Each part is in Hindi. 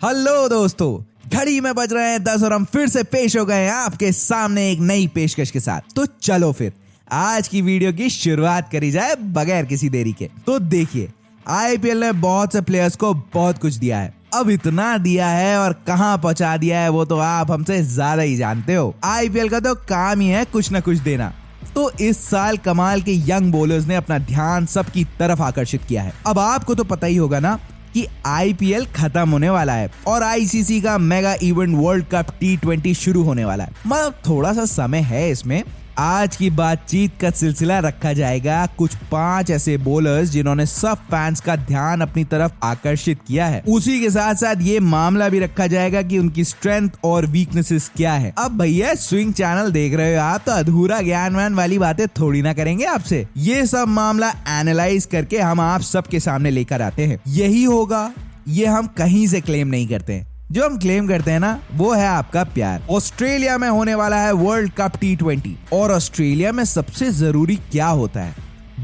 हेलो दोस्तों, घड़ी में बज रहे हैं 10 और हम फिर से पेश हो गए हैं आपके सामने एक नई पेशकश के साथ। तो चलो फिर आज की वीडियो की शुरुआत करी जाए बगैर किसी देरी के। तो देखिए, आईपीएल ने बहुत से प्लेयर्स को बहुत कुछ दिया है। अब इतना दिया है और कहां पहुंचा दिया है वो तो आप हमसे ज्यादा ही जानते हो। आईपीएल का तो काम ही है कुछ न कुछ देना। तो इस साल कमाल के यंग बॉलर्स ने अपना ध्यान सबकी तरफ आकर्षित किया है। अब आपको तो पता ही होगा ना कि आईपीएल खत्म होने वाला है और आईसीसी का mega event world cup T20 शुरू होने वाला है। मतलब थोड़ा सा समय है इसमें। आज की बातचीत का सिलसिला रखा जाएगा कुछ 5 ऐसे बॉलर्स जिन्होंने सब फैंस का ध्यान अपनी तरफ आकर्षित किया है। उसी के साथ साथ ये मामला भी रखा जाएगा कि उनकी स्ट्रेंथ और वीकनेसेस क्या है। अब भैया स्विंग चैनल देख रहे हो आप, तो अधूरा ज्ञान वाली बातें थोड़ी ना करेंगे आपसे। ये सब मामला एनालाइज करके हम आप सबके सामने लेकर आते हैं। यही होगा, ये हम कहीं से क्लेम नहीं करते हैं। जो हम क्लेम करते हैं ना, वो है आपका प्यार। ऑस्ट्रेलिया में होने वाला है वर्ल्ड कप T20 और ऑस्ट्रेलिया में सबसे जरूरी क्या होता है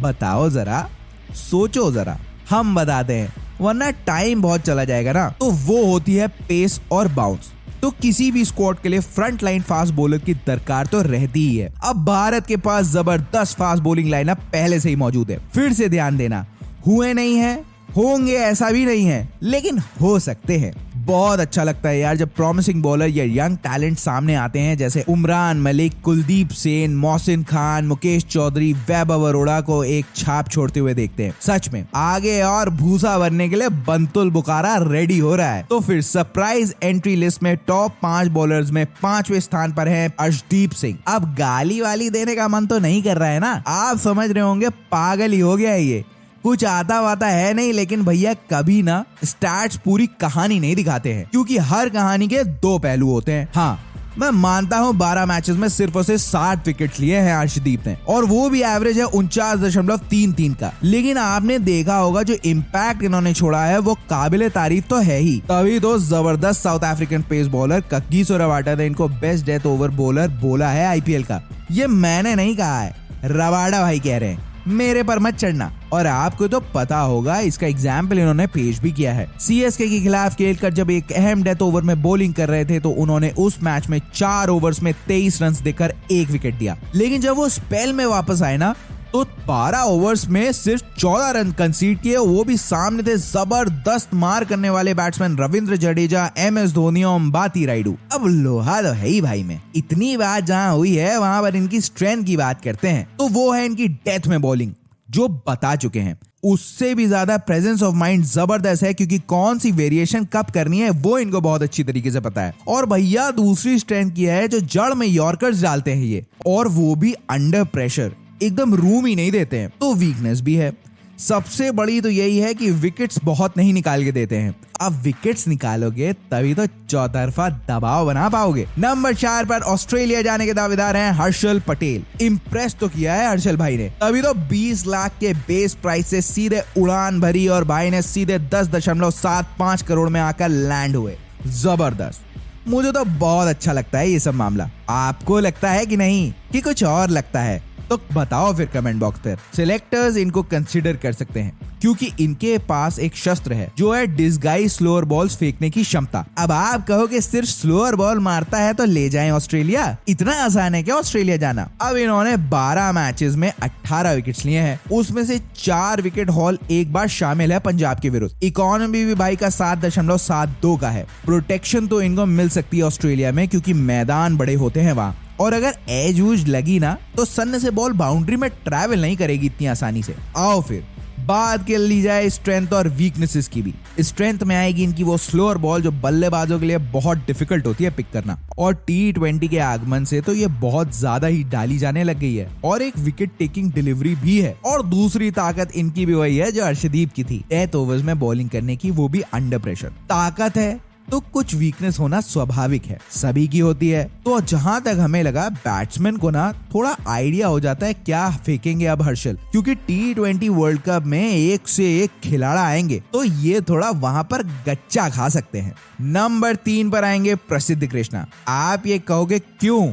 बताओ जरा, सोचो जरा, हम बताते हैं वरना टाइम बहुत चला जाएगा ना। तो वो होती है पेस और बाउंस। तो किसी भी स्क्वाड के लिए फ्रंट लाइन फास्ट बॉलर की दरकार तो रहती ही है। अब भारत के पास जबरदस्त फास्ट बॉलिंग लाइनअप पहले से ही मौजूद है। फिर से ध्यान देना, हुए नहीं है, होंगे ऐसा भी नहीं है, लेकिन हो सकते हैं। बहुत अच्छा लगता है यार जब प्रॉमिसिंग बॉलर या यंग टैलेंट सामने आते हैं, जैसे उमरान मलिक, कुलदीप सेन, मोहसिन खान, मुकेश चौधरी, वैभव अरोड़ा को एक छाप छोड़ते हुए देखते हैं। सच में आगे और भूसा भरने के लिए बंतुल बुखारा रेडी हो रहा है। तो फिर सरप्राइज एंट्री लिस्ट में टॉप 5 बॉलर्स में 5वें स्थान पर है अर्शदीप सिंह। अब गाली वाली देने का मन तो नहीं कर रहा है ना, आप समझ रहे होंगे पागल ही हो गया है ये, कुछ आता वाता है नहीं। लेकिन भैया कभी ना स्टैट्स पूरी कहानी नहीं दिखाते हैं, क्योंकि हर कहानी के 2 पहलू होते हैं। हाँ, मैं मानता हूँ 12 मैचेस में सिर्फ और सिर्फ 60 विकेट लिए हैं अर्शदीप ने, और वो भी एवरेज है 49.33 का। लेकिन आपने देखा होगा जो इम्पैक्ट इन्होंने छोड़ा है वो काबिले तारीफ तो है ही। तभी तो जबरदस्त South African pace bowler Kagiso Rabada ने इनको बेस्ट डेथ ओवर बॉलर बोला है आईपीएल का। ये मैंने नहीं कहा है, रबाडा भाई कह रहे हैं, मेरे पर मत चढ़ना। और आपको तो पता होगा इसका एग्जाम्पल इन्होंने पेश भी किया है। सीएसके के खिलाफ खेलकर जब एक अहम डेथ ओवर में बॉलिंग कर रहे थे तो उन्होंने उस मैच में 4 ओवर्स में 23 रन देकर 1 विकेट दिया। लेकिन जब वो स्पेल में वापस आए ना, तो 12 ओवर्स में सिर्फ 14 रन कंसीड किए, वो भी सामने थे जबरदस्त मार करने वाले बैट्समैन रविंद्र जडेजा, MS धोनी और अंबाती रायडू। अब लोहा तो है ही भाई में। इतनी बात जहां हुई है वहां पर इनकी स्ट्रेंथ की बात करते हैं, तो वो है इनकी डेथ में बॉलिंग, जो बता चुके हैं। उससे भी ज्यादा प्रेजेंस ऑफ माइंड जबरदस्त है, क्योंकि कौन सी वेरिएशन कब करनी है वो इनको बहुत अच्छी तरीके से पता है। और भैया दूसरी स्ट्रेंथ की है जो जड़ में यॉर्कर्स डालते हैं ये, और वो भी अंडर प्रेशर, एकदम रूम ही नहीं देते हैं। तो वीकनेस भी है सबसे बड़ी, तो यही है कि विकेट्स बहुत नहीं निकाल के देते हैं। अब विकेट्स निकालोगे तभी तो चौतरफा दबाव बना पाओगे। नंबर 4 पर ऑस्ट्रेलिया जाने के दावेदार हैं हर्षल पटेल। इम्प्रेस तो किया है हर्षल भाई ने, तभी तो 20 लाख के बेस प्राइस से सीधे उड़ान भरी और भाई ने सीधे 10.75 करोड़ में आकर लैंड हुए। जबरदस्त। मुझे तो बहुत अच्छा लगता है ये सब मामला। आपको लगता है कि नहीं, कि कुछ और लगता है? तो बताओ फिर कमेंट बॉक्स पर। सिलेक्टर्स इनको कंसीडर कर सकते हैं, क्योंकि इनके पास एक शस्त्र है जो है डिस्गाइज स्लोअर बॉल्स फेंकने की क्षमता। अब आप कहोगे सिर्फ स्लोअर बॉल मारता है तो ले जाएं ऑस्ट्रेलिया, इतना आसान है क्या ऑस्ट्रेलिया जाना? अब इन्होंने 12 मैचेस में 18 विकेट्स लिए हैं, उसमें से 4 विकेट हॉल एक बार शामिल है पंजाब के विरुद्ध। इकोनॉमी भी भाई का 7.72 का है। प्रोटेक्शन तो इनको मिल सकती है ऑस्ट्रेलिया में, क्योंकि मैदान बड़े होते हैं वहां, और अगर एज वूज लगी ना तो सन्ने से बॉल बाउंड्री में ट्रैवल नहीं करेगी इतनी आसानी से। आओ फिर बात कर ली जाए स्ट्रेंथ और वीकनेसेस की भी। स्ट्रेंथ में आएगी इनकी वो स्लोअर बॉल जो बल्लेबाजों के लिए बहुत डिफिकल्ट होती है पिक करना, और T20 के आगमन से तो ये बहुत ज्यादा ही डाली जाने लग गई है, और एक विकेट टेकिंग डिलीवरी भी है। और दूसरी ताकत इनकी भी वही है जो अर्शदीप की थी, डेथ ओवर्स में बॉलिंग करने की, वो भी अंडर प्रेशर। ताकत है तो कुछ वीकनेस होना स्वाभाविक है, सभी की होती है। तो जहां तक हमें लगा बैट्समैन को ना थोड़ा आइडिया हो जाता है क्या फेंकेंगे अब हर्षल, क्योंकि T20 वर्ल्ड कप में एक से एक खिलाड़ा आएंगे, तो ये थोड़ा वहां पर गच्चा खा सकते हैं। नंबर 3 पर आएंगे प्रसिद्ध कृष्णा। आप ये कहोगे क्यों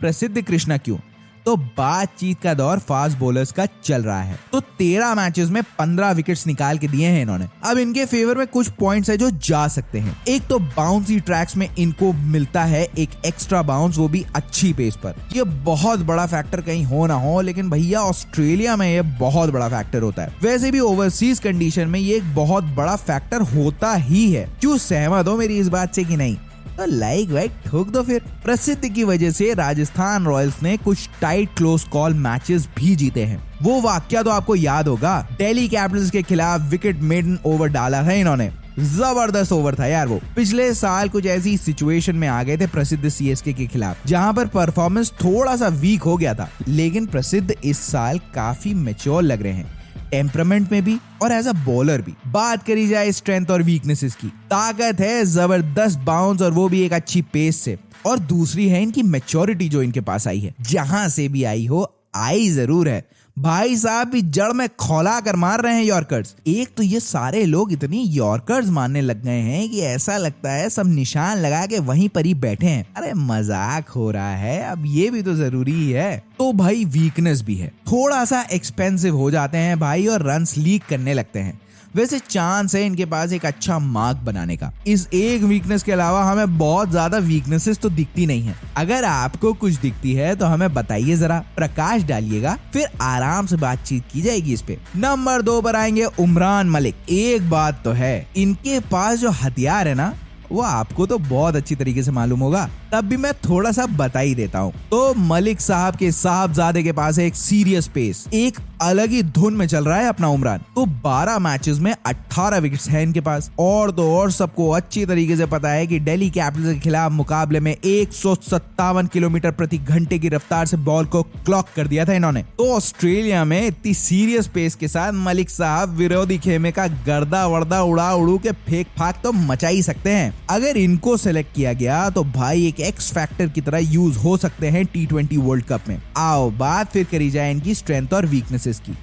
प्रसिद्ध कृष्णा क्यों? तो बातचीत का दौर फास्ट बॉलर्स का चल रहा है। तो 13 मैचेस में 15 विकेट्स निकाल के दिए हैं इन्होंने। अब इनके फेवर में कुछ पॉइंट्स है जो जा सकते हैं। एक तो बाउंसी ट्रैक्स में इनको मिलता है एक एक्स्ट्रा बाउंस, वो भी अच्छी पेस पर। ये बहुत बड़ा फैक्टर कहीं हो ना हो, लेकिन भैया ऑस्ट्रेलिया में ये बहुत बड़ा फैक्टर होता है। वैसे भी ओवरसीज कंडीशन में ये एक बहुत बड़ा फैक्टर होता ही है। क्यों सहमत हो मेरी इस बात से कि नहीं? तो लाइक वाइक ठोक दो फिर। प्रसिद्धि की वजह से राजस्थान रॉयल्स ने कुछ टाइट क्लोज कॉल मैचेस भी जीते हैं। वो वाकया तो आपको याद होगा, दिल्ली कैपिटल्स के खिलाफ विकेट मेडन ओवर डाला था इन्होंने। जबरदस्त ओवर था यार वो। पिछले साल कुछ ऐसी सिचुएशन में आ गए थे प्रसिद्ध सीएसके के खिलाफ, जहां पर परफॉर्मेंस थोड़ा सा वीक हो गया था, लेकिन प्रसिद्ध इस साल काफी मैच्योर लग रहे हैं, टेम्परामेंट में भी और एज अ बॉलर भी। बात करी जाए स्ट्रेंथ और वीकनेसेस की, ताकत है जबरदस्त बाउंस और वो भी एक अच्छी पेस से, और दूसरी है इनकी मैच्योरिटी जो इनके पास आई है। जहां से भी आई हो, आई जरूर है। भाई साहब भी जड़ में खौला कर मार रहे हैं यॉर्कर्स। एक तो ये सारे लोग इतनी यॉर्कर्स मारने लग गए हैं कि ऐसा लगता है सब निशान लगा के वहीं पर ही बैठे हैं। अरे मजाक हो रहा है, अब ये भी तो जरूरी ही है। तो भाई वीकनेस भी है, थोड़ा सा एक्सपेंसिव हो जाते हैं भाई और रन्स लीक करने लगते हैं। वैसे चांस है इनके पास एक अच्छा मार्क बनाने का। इस एक वीकनेस के अलावा हमें बहुत ज्यादा वीकनेसेस तो दिखती नहीं है। अगर आपको कुछ दिखती है तो हमें बताइए, जरा प्रकाश डालिएगा, फिर आराम से बातचीत की जाएगी इस पे। नंबर 2 पर आएंगे उमरान मलिक। एक बात तो है, इनके पास जो हथियार है ना, वो आपको तो बहुत अच्छी तरीके से मालूम होगा, तब भी मैं थोड़ा सा बता ही देता हूँ। तो मलिक साहब के साहबजादे के पास है एक सीरियस पेस, एक अलग ही धुन में चल रहा है अपना उमरान। तो 12 मैचेस में 18 विकेट्स हैं इनके पास। और तो और सबको अच्छी तरीके से पता है कि दिल्ली कैपिटल्स के खिलाफ मुकाबले में 157 किलोमीटर प्रति घंटे की रफ्तार से बॉल को क्लॉक कर दिया था इन्होंने। तो ऑस्ट्रेलिया में इतनी सीरियस पेस के साथ मलिक साहब विरोधी खेमे का गर्दा वर्दा उड़ा उड़ू के फेंक फाक तो मचा ही सकते हैं। अगर इनको सेलेक्ट किया गया तो भाई एक एक्स फैक्टर की तरह यूज हो सकते हैं T20 वर्ल्ड कप में। आओ बात फिर करी जाए इनकी स्ट्रेंथ और वीकनेसेस की।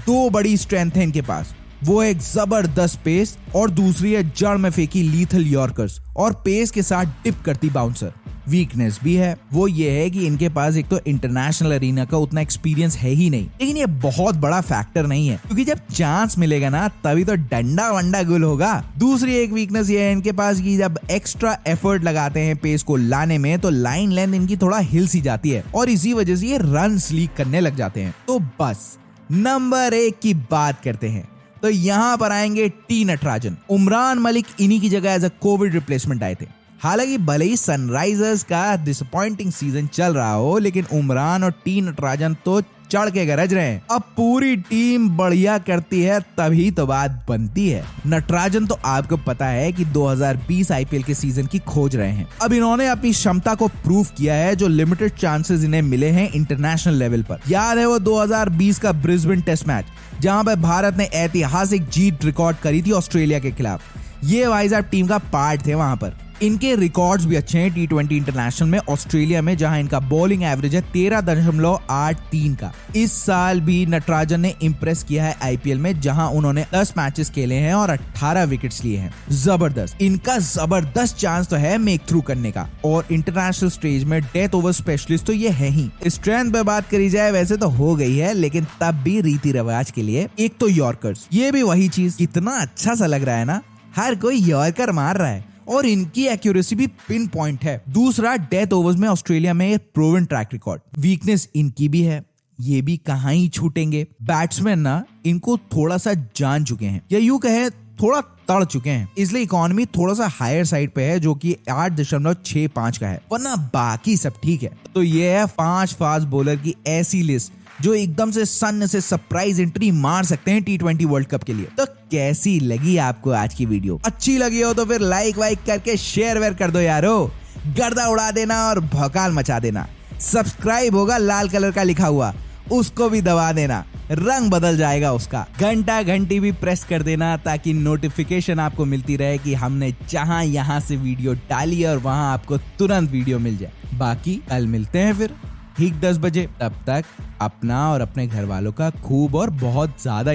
2 बड़ी स्ट्रेंथ है इनके पास, वो एक जबरदस्त पेस और दूसरी है जड़ में फेंकी लीथल यॉर्कर्स और पेस के साथ डिप करती बाउंसर। वीकनेस भी है, वो ये है कि इनके पास एक तो इंटरनेशनल अरीना का उतना एक्सपीरियंस है ही नहीं, लेकिन ये बहुत बड़ा फैक्टर नहीं है, क्योंकि जब चांस मिलेगा ना तभी तो डंडा वंडा गुल होगा। दूसरी एक वीकनेस ये है इनके पास कि जब एक्स्ट्रा एफर्ट लगाते हैं पेस को लाने में तो लाइन लेंथ इनकी थोड़ा हिल सी जाती है और इसी वजह से ये रन लीक करने लग जाते हैं। तो बस नंबर 1 की बात करते हैं, तो यहाँ पर आएंगे टी नटराजन। उमरान मलिक इन्हीं की जगह एज अ कोविड रिप्लेसमेंट आए थे। हालांकि भले ही सनराइजर्स का डिसअपॉइंटिंग सीजन चल रहा हो, लेकिन उमरान और टी नटराजन तो चढ़ के गरज रहे हैं। अब पूरी टीम बढ़िया करती है तभी तो बात बनती है। नटराजन तो आपको पता है कि 2020 आईपीएल के सीजन की खोज रहे हैं। अब इन्होंने अपनी क्षमता को प्रूव किया है, जो लिमिटेड चांसेस इन्हें मिले हैं इंटरनेशनल लेवल पर। याद है वो 2020 का ब्रिस्बेन टेस्ट मैच, जहां पर भारत ने ऐतिहासिक जीत रिकॉर्ड करी थी ऑस्ट्रेलिया के खिलाफ। ये भाई साहब टीम का पार्ट थे वहां पर। इनके रिकॉर्ड्स भी अच्छे हैं T20 इंटरनेशनल में ऑस्ट्रेलिया में, जहां इनका बॉलिंग एवरेज है 13.83 का। इस साल भी नटराजन ने इंप्रेस किया है आईपीएल में, जहां उन्होंने 10 मैचेस खेले हैं और 18 विकेट्स लिए हैं। जबरदस्त, इनका जबरदस्त चांस तो है मेक थ्रू करने का, और इंटरनेशनल स्टेज में डेथ ओवर स्पेशलिस्ट तो ये है ही। स्ट्रेंथ पे बात करी जाए वैसे तो हो गई है, लेकिन तब भी रीति रिवाज के लिए एक तो यॉर्कर्स, ये भी वही चीज, कितना अच्छा सा लग रहा है ना, हर कोई यॉर्कर मार रहा है और इनकी एक्यूरेसी भी पिन पॉइंट है। दूसरा, डेथ ओवर्स में ऑस्ट्रेलिया में प्रूवन ट्रैक रिकॉर्ड। वीकनेस इनकी भी है, ये भी कहां ही छूटेंगे। बैट्समैन ना इनको थोड़ा सा जान चुके हैं, या यूं कहे थोड़ा तड़ चुके हैं, इसलिए इकोनॉमी थोड़ा सा हायर साइड पे है, जो कि 8.65 का है, वरना बाकी सब ठीक है। तो ये है 5 फास्ट बॉलर की ऐसी लिस्ट जो एकदम से सन से सरप्राइज एंट्री मार सकते हैं T20 वर्ल्ड कप के लिए। तो कैसी लगी आपको आज की वीडियो? अच्छी लगी हो तो फिर लाइक वाइक करके शेयर वेयर कर दो यारो, गर्दा उड़ा देना और भौकाल मचा देना। सब्सक्राइब होगा लाल कलर का लिखा हुआ, उसको भी दबा देना, रंग बदल जाएगा उसका। घंटा घंटी भी प्रेस कर देना ताकि नोटिफिकेशन आपको मिलती रहे कि हमने जहां यहां से वीडियो डाली और वहां आपको तुरंत वीडियो मिल जाए। बाकी कल मिलते हैं फिर ठीक 10 बजे। तब तक अपना और अपने घर वालों का खूब और बहुत ज्यादा